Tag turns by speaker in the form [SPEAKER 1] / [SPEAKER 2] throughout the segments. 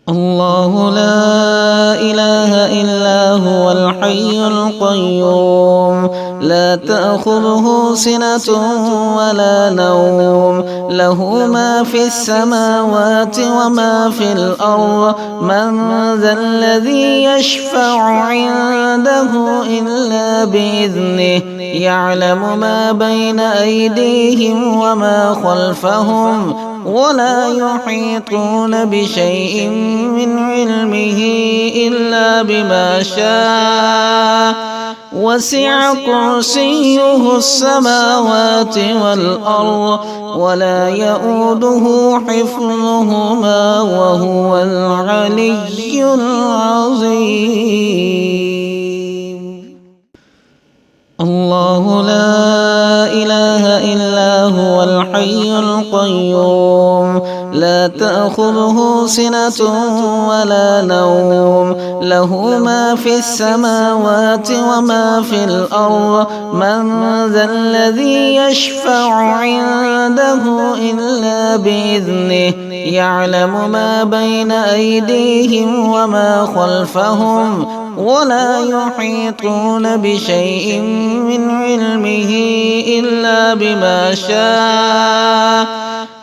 [SPEAKER 1] الله لا إله إلا هو الحي القيوم لا تأخذه سنة ولا نوم له ما في السماوات وما في الأرض من ذا الذي يشفع عنده إلا بإذنه يعلم ما بين أيديهم وما خلفهم ولا يحيطون بشيء من علمه إلا بما شاء وسع كرسيه السماوات والأرض ولا يؤوده حفظهما وهو العلي العظيم. الله لا إله إلا هو الحي القيوم لا تأخذه سنة ولا نوم له ما في السماوات وما في الأرض من ذا الذي يشفع عنده إلا بإذنه يعلم ما بين أيديهم وما خلفهم ولا يحيطون بشيء من علمه إلا بما شاء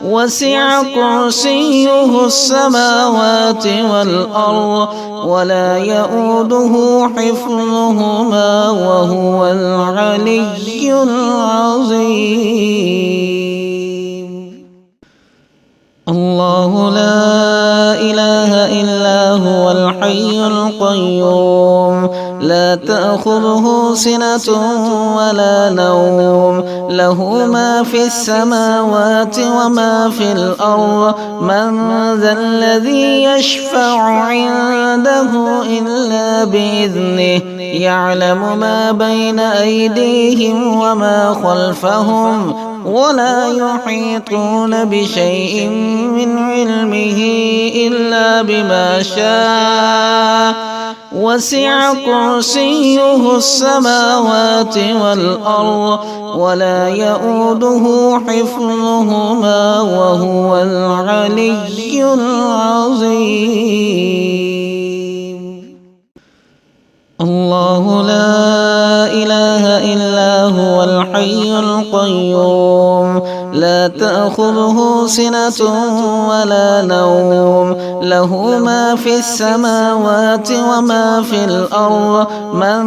[SPEAKER 1] وسع كرسيه السماوات والأرض ولا يؤوده حفظهما وهو العلي العظيم. الله لا إله إلا هو الحي القيوم لا تأخذه سنة ولا نوم له ما في السماوات وما في الأرض من ذا الذي يشفع عنده إلا بإذنه يعلم ما بين أيديهم وما خلفهم ولا يحيطون بشيء من علمه إلا بما شاء وسع كرسيه السماوات والأرض ولا يؤوده حفظهما وهو العلي العظيم. الله لا إله إلا هو الحي القيوم لا تأخذه سنة ولا نوم له ما في السماوات وما في الأرض من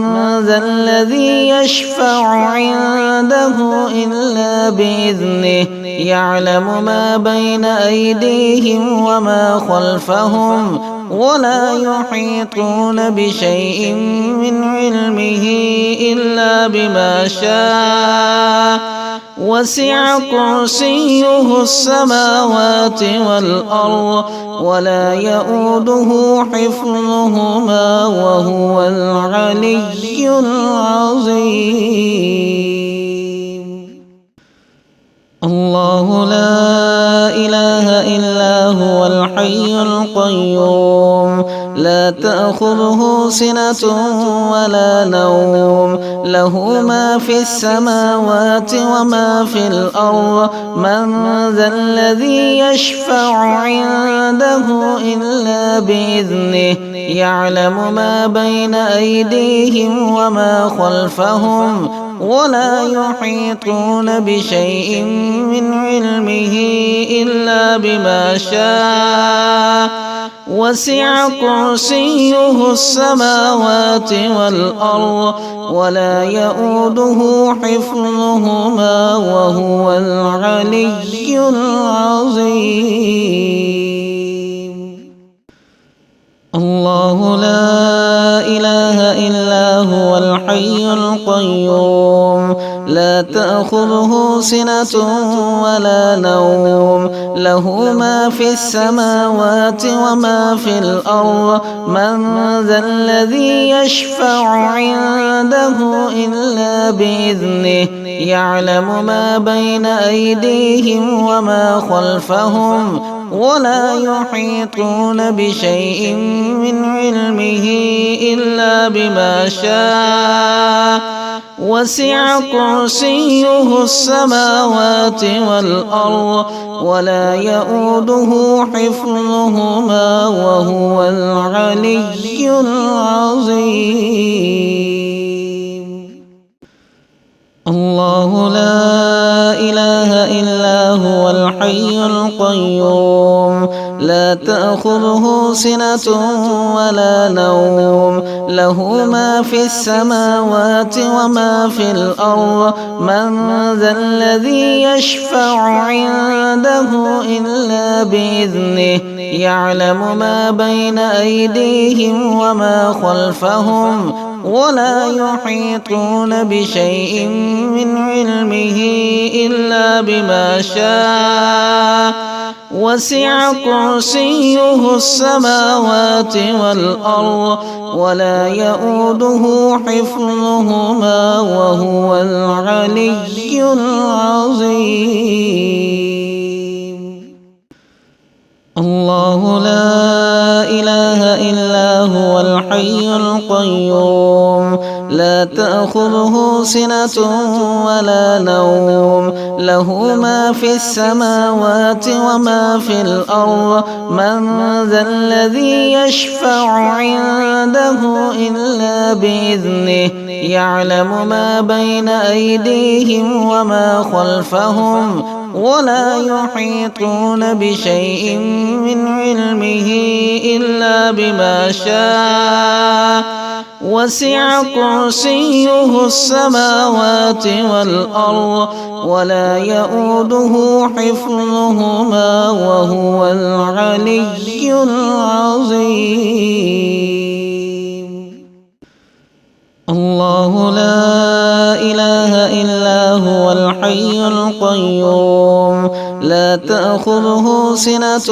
[SPEAKER 1] ذا الذي يشفع عنده إلا بإذنه يعلم ما بين أيديهم وما خلفهم ولا يحيطون بشيء من علمه إلا بما شاء وسع كرسيه السماوات والأرض ولا يؤوده حفظهما وهو العلي العظيم. الله لا إله إلا هو الحي القيوم لا تأخذه سنة ولا نوم له ما في السماوات وما في الأرض من ذا الذي يشفع عنده إلا بإذنه يعلم ما بين أيديهم وما خلفهم ولا يحيطون بشيء من علمه إلا بما شاء وسع كرسيه السماوات والأرض ولا يؤوده حفظهما وهو العلي العظيم. الله لا إله إلا هو الحي القيوم لا تأخذه سنة ولا نوم له ما في السماوات وما في الأرض من ذا الذي يشفع عنده إلا بإذنه يعلم ما بين أيديهم وما خلفهم ولا يحيطون بشيء من علمه إلا بما شاء وسع كرسيه السماوات والأرض ولا يؤوده حفظهما وهو العلي العظيم. الله لا إله إلا هو الحي القيوم لا تأخذه سنة ولا نوم له ما في السماوات وما في الأرض من ذا الذي يشفع عنده إلا بإذنه يعلم ما بين أيديهم وما خلفهم ولا يحيطون بشيء من علمه إلا بما شاء وسع كرسيه السماوات والأرض ولا يؤوده حفظهما وهو العلي العظيم. الله لا إله إلا هو الحي القيوم لا تأخذه سنة ولا نوم له ما في السماوات وما في الأرض من ذا الذي يشفع عنده إلا بإذنه يعلم ما بين أيديهم وما خلفهم ولا يحيطون بشيء من علمه إلا بما شاء وسع كرسيه السماوات والأرض ولا يؤوده حفظهما وهو العلي العظيم. الله لا إله إلا هو الحي القيوم لا تأخذه سنة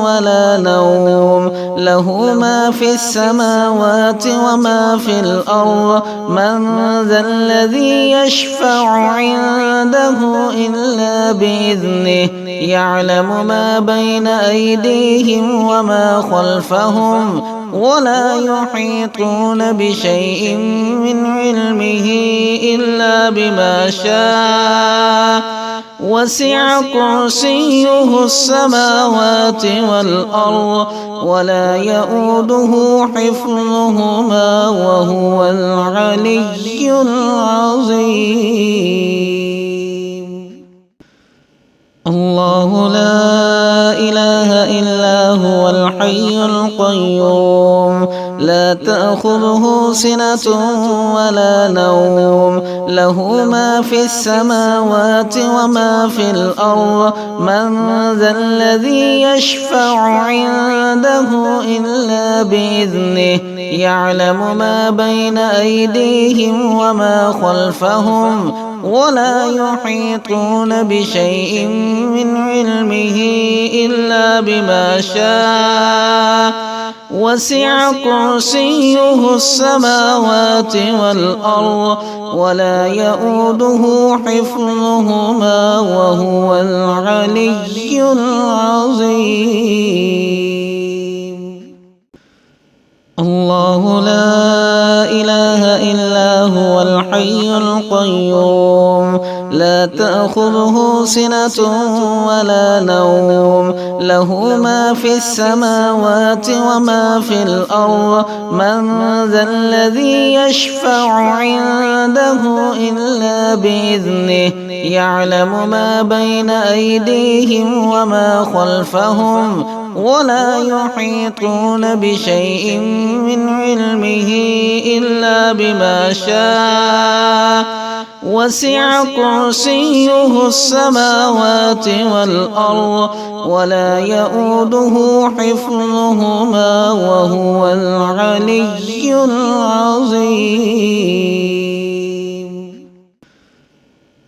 [SPEAKER 1] ولا نوم له ما في السماوات وما في الأرض من ذا الذي يشفع عنده إلا بإذنه يعلم ما بين أيديهم وما خلفهم ولا يحيطون بشيء من علمه إلا بما شاء وسع كرسيه السماوات والأرض ولا يؤوده حفظهما وهو العلي العظيم. الله لا إله إلا هو الحي القيوم لا تأخذه سنة ولا نوم له ما في السماوات وما في الأرض من ذا الذي يشفع عنده إلا بإذنه يعلم ما بين أيديهم وما خلفهم ولا يحيطون بشيء من علمه إلا بما شاء وسع كرسيه السماوات والأرض ولا يؤوده حفظهما وهو العلي العظيم. الله لا إله إلا هو الحي القيوم لا تأخذه سنة ولا نوم له ما في السماوات وما في الأرض من ذا الذي يشفع عنده إلا بإذنه يعلم ما بين أيديهم وما خلفهم ولا يحيطون بشيء من علمه إلا بما شاء وسع كرسيه السماوات والأرض ولا يؤوده حفظهما وهو العلي العظيم.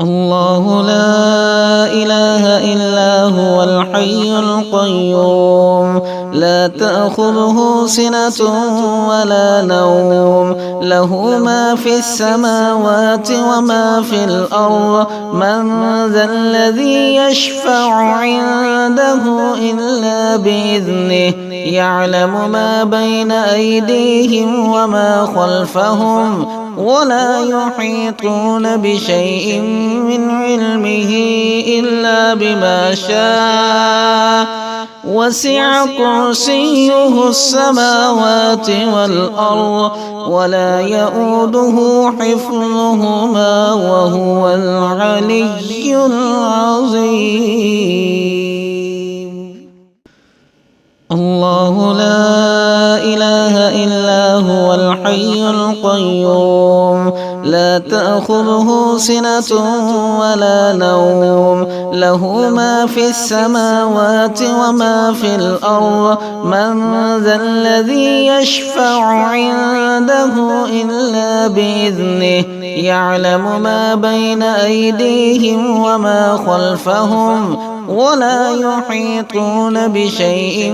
[SPEAKER 1] الله لا إله إلا هو الحي القيوم لا تأخذه سنة ولا نوم له ما في السماوات وما في الأرض من ذا الذي يشفع عنده إلا بإذنه يعلم ما بين أيديهم وما خلفهم ولا يحيطون بشيء من علمه إلا بما شاء وسع كرسيه السماوات والأرض ولا يؤوده حفظهما وهو العلي العظيم. الله لا إله إلا هو الحي القيوم لا تأخذه سنة ولا نوم له ما في السماوات وما في الأرض من ذا الذي يشفع عنده إلا بإذنه يعلم ما بين أيديهم وما خلفهم ولا يحيطون بشيء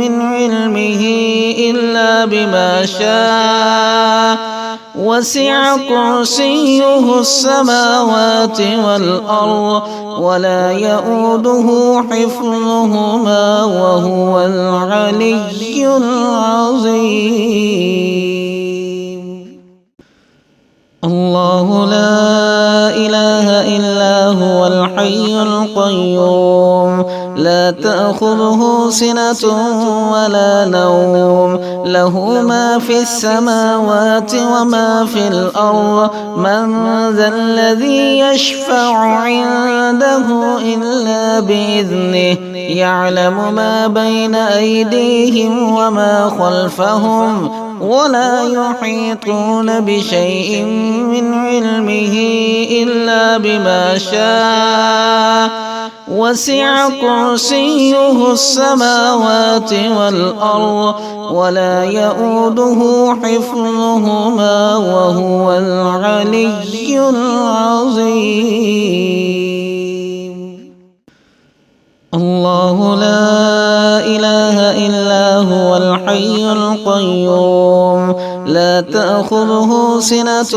[SPEAKER 1] من علمه إلا بما شاء وسع كرسيه السماوات والأرض ولا يؤوده حفظهما وهو العلي العظيم. الله لا إله إلا هو الحي القيوم لا تأخذه سنة ولا نوم له ما في السماوات وما في الأرض من ذا الذي يشفع عنده إلا بإذنه يعلم ما بين أيديهم وما خلفهم ولا يحيطون بشيء من علمه إلا بما شاء وسع كرسيه السماوات والأرض ولا يؤوده حفظهما وهو العلي العظيم. الله لا إله إلا هو الحي القيوم لا تأخذه سنة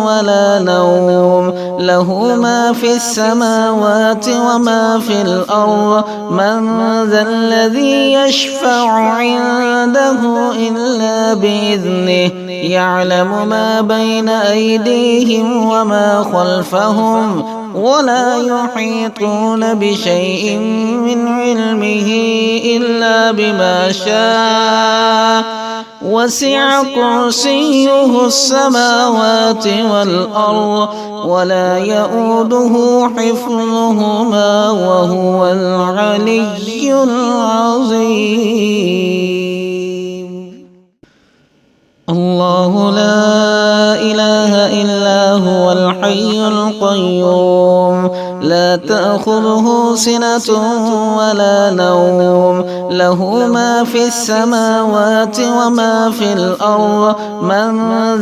[SPEAKER 1] ولا نوم له ما في السماوات وما في الأرض من ذا الذي يشفع عنده إلا بإذنه يعلم ما بين أيديهم وما خلفهم ولا يحيطون بشيء من علمه إلا بما شاء وسع كرسيه السماوات والأرض ولا يؤوده حفظهما وهو العلي العظيم. الله لا إله إلا هو الحي القيوم لا تأخذه سنة ولا نوم له ما في السماوات وما في الأرض من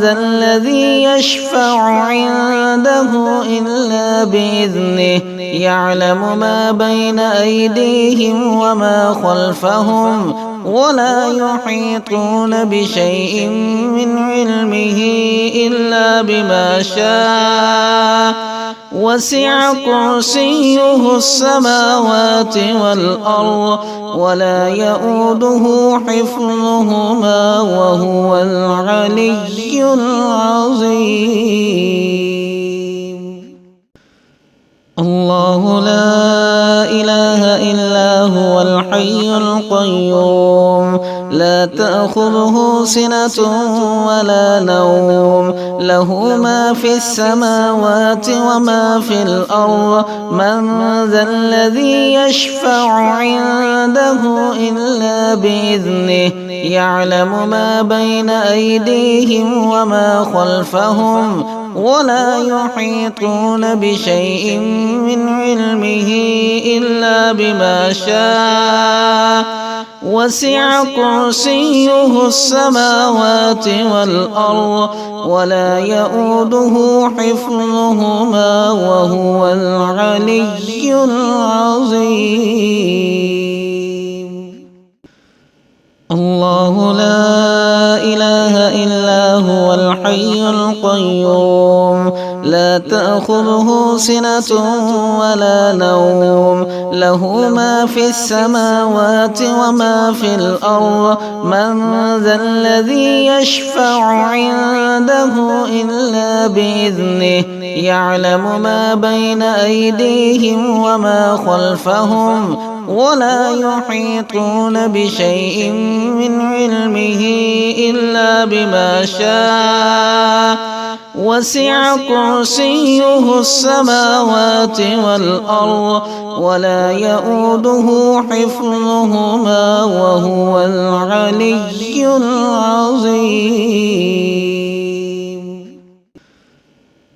[SPEAKER 1] ذا الذي يشفع عنده إلا بإذنه يعلم ما بين أيديهم وما خلفهم ولا يحيطون بشيء من علمه إلا بما شاء وسع كرسيه السماوات والأرض ولا يؤوده حفظهما وهو العلي العظيم. الله لا إله إلا هو الحي القيوم لا تأخذه سنة ولا نوم له ما في السماوات وما في الأرض من ذا الذي يشفع عنده إلا بإذنه يعلم ما بين أيديهم وما خلفهم ولا يحيطون بشيء من علمه إلا بما شاء وسع كرسيه السماوات والأرض ولا يؤوده حفظهما وهو العلي العظيم. الله لا إله إلا هو الحي القيوم لا تأخذه سنة ولا نوم له ما في السماوات وما في الأرض من ذا الذي يشفع عنده إلا بإذنه يعلم ما بين أيديهم وما خلفهم ولا يحيطون بشيء من علمه إلا بما شاء وسع كرسيه السماوات والأرض ولا يؤوده حفظهما وهو العلي العظيم.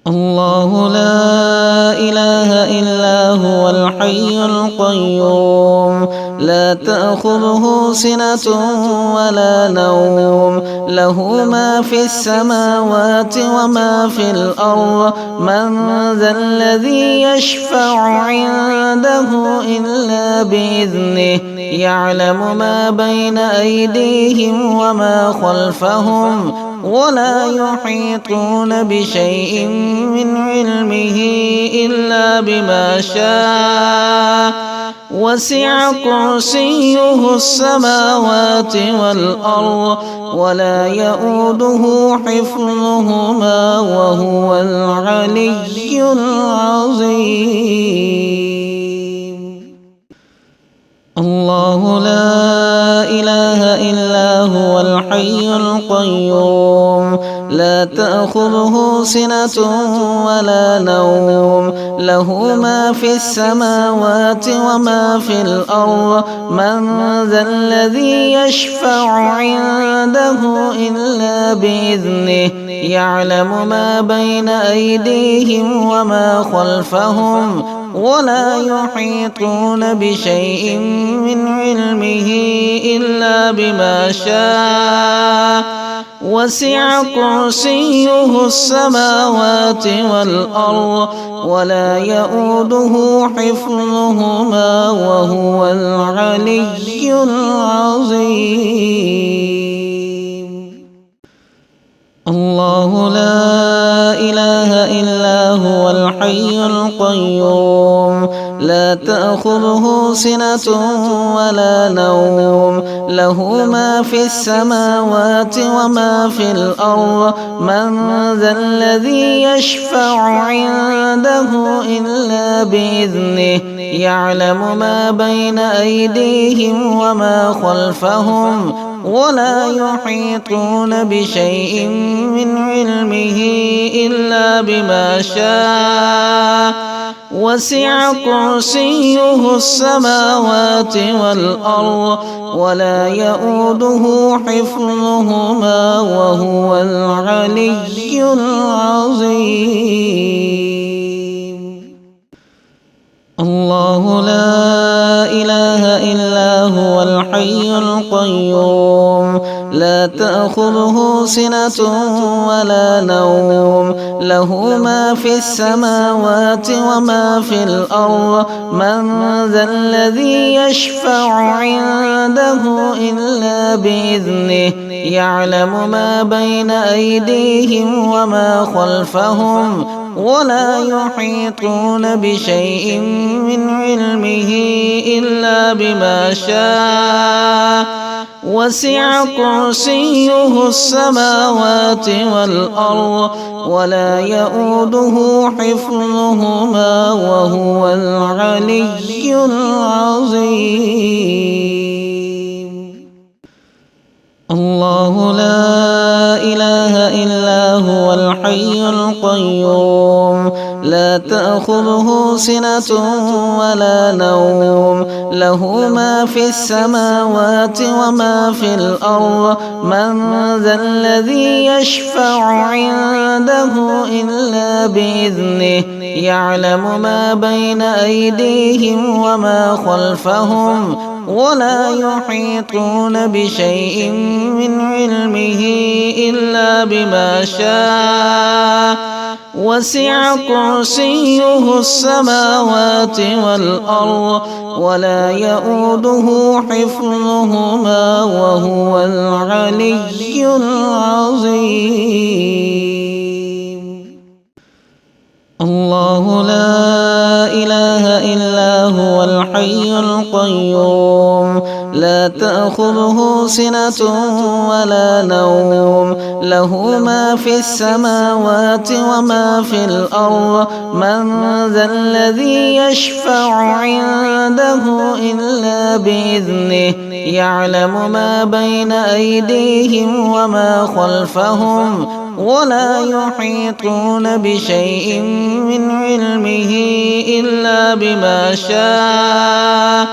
[SPEAKER 1] الله لا إله إلا هو الحي القيوم لا تأخذه سنة ولا نوم له ما في السماوات وما في الأرض من ذا الذي يشفع عنده إلا بإذنه يعلم ما بين أيديهم وما خلفهم ولا يحيطون بشيء من علمه إلا بما شاء وسع كرسيه السماوات والأرض ولا يؤوده حفظهما وهو العلي العظيم. الله لا إله إلا هو الحي القيوم لا تأخذه سنة ولا نوم له ما في السماوات وما في الأرض من ذا الذي يشفع عنده إلا بإذنه يعلم ما بين أيديهم وما خلفهم ولا يحيطون بشيء من علمه إلا بما شاء وسع كرسيه السماوات والأرض ولا يؤوده حفظهما وهو العلي العظيم. الله لا إله إلا هو الحي القيوم لا تأخذه سنة ولا نوم له ما في السماوات وما في الأرض من ذا الذي يشفع عنده إلا بإذنه يعلم ما بين أيديهم وما خلفهم ولا يحيطون بشيء من علمه إلا بما شاء وسع كرسيه السماوات والأرض ولا يؤوده حفظهما وهو العلي العظيم. الله لا إله إلا هو الحي القيوم لا تأخذه سنة ولا نوم له ما في السماوات وما في الأرض من ذا الذي يشفع عنده إلا بإذنه يعلم ما بين أيديهم وما خلفهم ولا يحيطون بشيء من علمه إلا بما شاء وسع كرسيه السماوات والأرض ولا يؤوده حفظهما وهو العلي العظيم. الله لا إله إلا هو الحي القيوم لا تأخذه سنة ولا نوم له ما في السماوات وما في الأرض من ذا الذي يشفع عنده إلا بإذنه يعلم ما بين أيديهم وما خلفهم ولا يحيطون بشيء من علمه إلا بما شاء وسع كرسيه السماوات والأرض ولا يؤوده حفظهما وهو العلي العظيم. الله لا إله إلا هو الحي القيوم لا تأخذه سنة ولا نوم له ما في السماوات وما في الأرض من ذا الذي يشفع عنده إلا بإذنه يعلم ما بين أيديهم وما خلفهم ولا يحيطون بشيء من علمه إلا بما شاء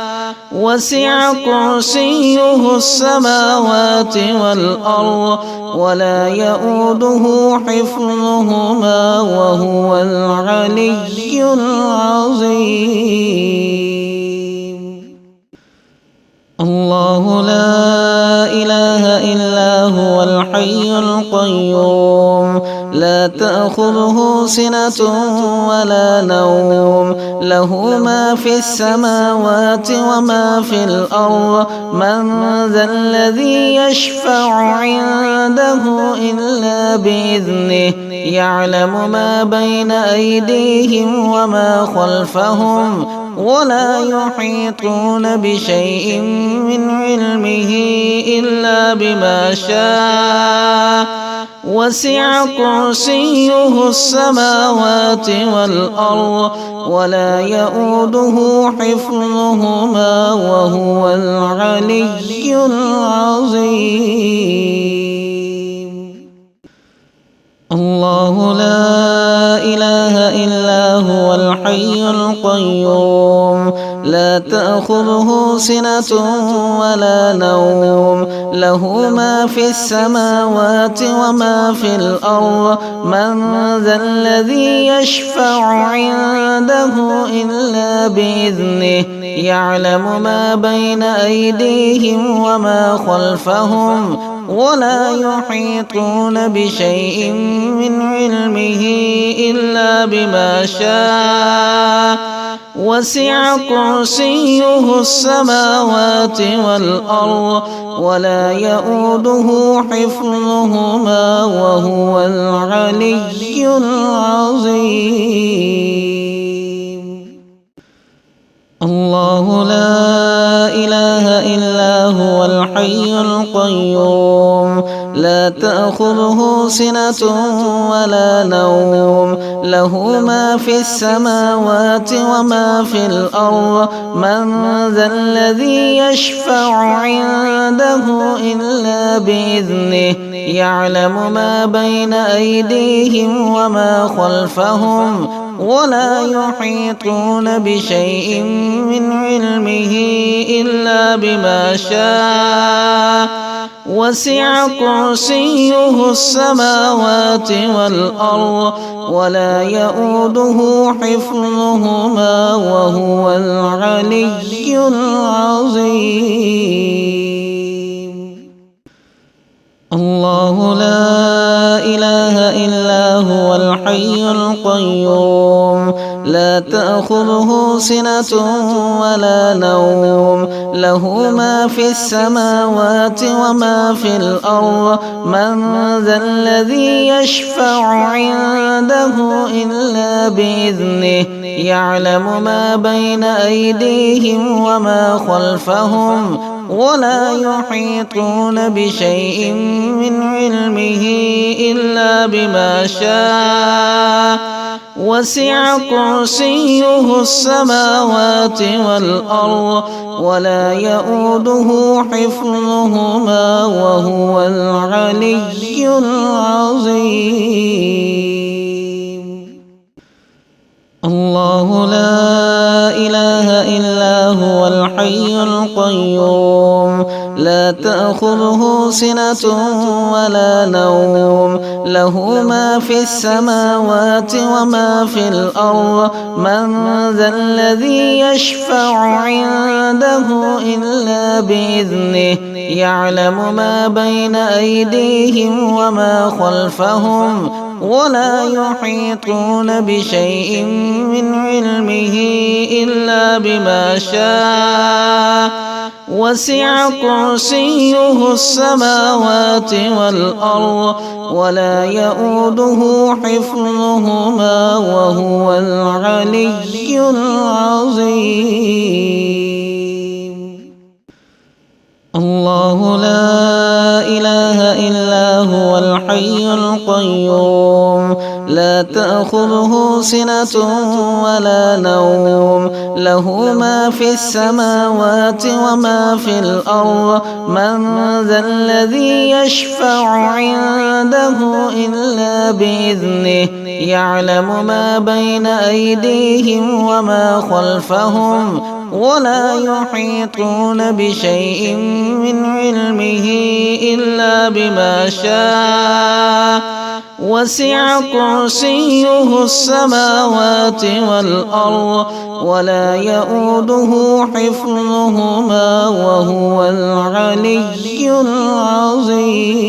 [SPEAKER 1] وسع كرسيه السماوات والأرض ولا يؤوده حفظهما وهو العلي العظيم. الله لا إله إلا هو الحي القيوم لا تأخذه سنة ولا نوم له ما في السماوات وما في الأرض من ذا الذي يشفع عنده إلا بإذنه يعلم ما بين أيديهم وما خلفهم ولا يحيطون بشيء من علمه إلا بما شاء وسع كرسيه السماوات والأرض ولا يؤوده حفظهما وهو العلي العظيم. الله لا إله إلا هو الحي القيوم لا تأخذه سنة ولا نوم له ما في السماوات وما في الأرض من ذا الذي يشفع عنده إلا بإذنه يعلم ما بين أيديهم وما خلفهم ولا يحيطون بشيء من علمه إلا بما شاء وسع كرسيه السماوات والأرض ولا يؤوده حفظهما وهو العلي العظيم. الله لا إله إلا هو الحي القيوم لا تأخذه سنة ولا نوم له ما في السماوات وما في الأرض من ذا الذي يشفع عنده إلا بإذنه يعلم ما بين أيديهم وما خلفهم ولا يحيطون بشيء من علمه إلا بما شاء وسع كرسيه السماوات والأرض ولا يؤوده حفظهما وهو العلي العظيم. الله لا إله إلا هو الحي القيوم لا تأخذه سنة ولا نوم له ما في السماوات وما في الأرض من ذا الذي يشفع عنده إلا بإذنه يعلم ما بين أيديهم وما خلفهم ولا يحيطون بشيء من علمه إلا بما شاء وسع كرسيه السماوات والأرض ولا يؤوده حفظهما وهو العلي العظيم. الله لا إله إلا هو الحي القيوم لا تأخذه سنة ولا نوم له ما في السماوات وما في الأرض من ذا الذي يشفع عنده إلا بإذنه يعلم ما بين أيديهم وما خلفهم ولا يحيطون بشيء من علمه إلا بما شاء وسع كرسيه السماوات والأرض ولا يؤوده حفظهما وهو العلي العظيم. الله لا إله إلا هو الحي القيوم لا تأخذه سنة ولا نوم له ما في السماوات وما في الأرض من ذا الذي يشفع عنده إلا بإذنه يعلم ما بين أيديهم وما خلفهم ولا يحيطون بشيء من علمه إلا بما شاء وسع كرسيه السماوات والأرض ولا يؤوده حفظهما وهو العلي العظيم.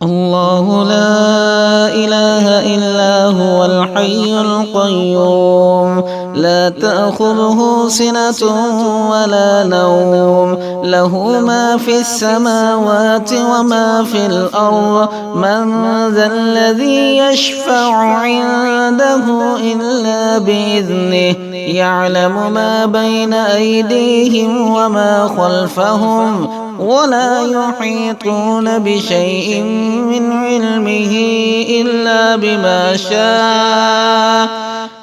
[SPEAKER 1] الله لا إله إلا هو الحي القيوم لا تأخذه سنة ولا نوم له ما في السماوات وما في الأرض من ذا الذي يشفع عنده إلا بإذنه يعلم ما بين أيديهم وما خلفهم ولا يحيطون بشيء من علمه إلا بما شاء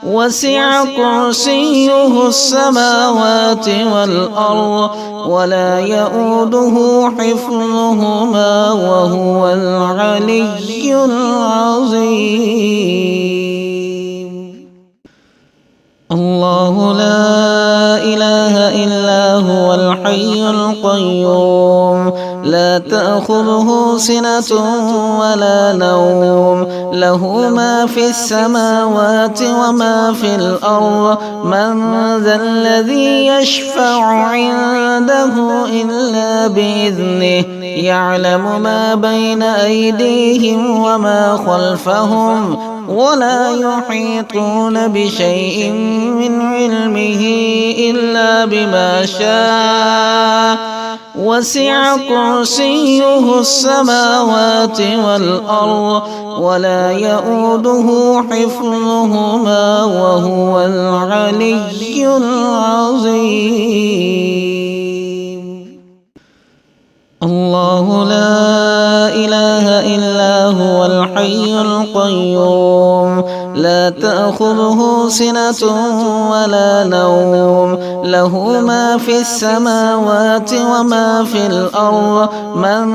[SPEAKER 1] وسع كرسيه السماوات والأرض ولا يؤوده حفظهما وهو العلي العظيم. الله لا إله إلا هو الحي القيوم لا تأخذه سنة ولا نوم له ما في السماوات وما في الأرض من ذا الذي يشفع عنده إلا بإذنه يعلم ما بين أيديهم وما خلفهم ولا يحيطون بشيء من علمه إلا بما شاء وسع كرسيه السماوات والأرض ولا يؤوده حفظهما وهو العلي العظيم. الله لا إله إلا هو الحي القيوم لا تأخذه سنة ولا نوم له ما في السماوات وما في الأرض من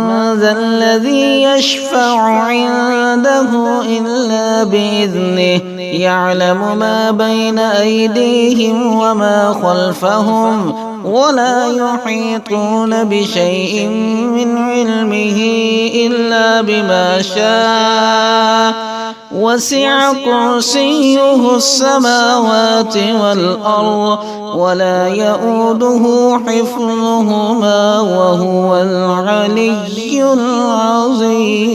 [SPEAKER 1] ذا الذي يشفع عنده إلا بإذنه يعلم ما بين أيديهم وما خلفهم ولا يحيطون بشيء من علمه إلا بما شاء وسع كرسيه السماوات والأرض ولا يؤوده حفظهما وهو العلي العظيم.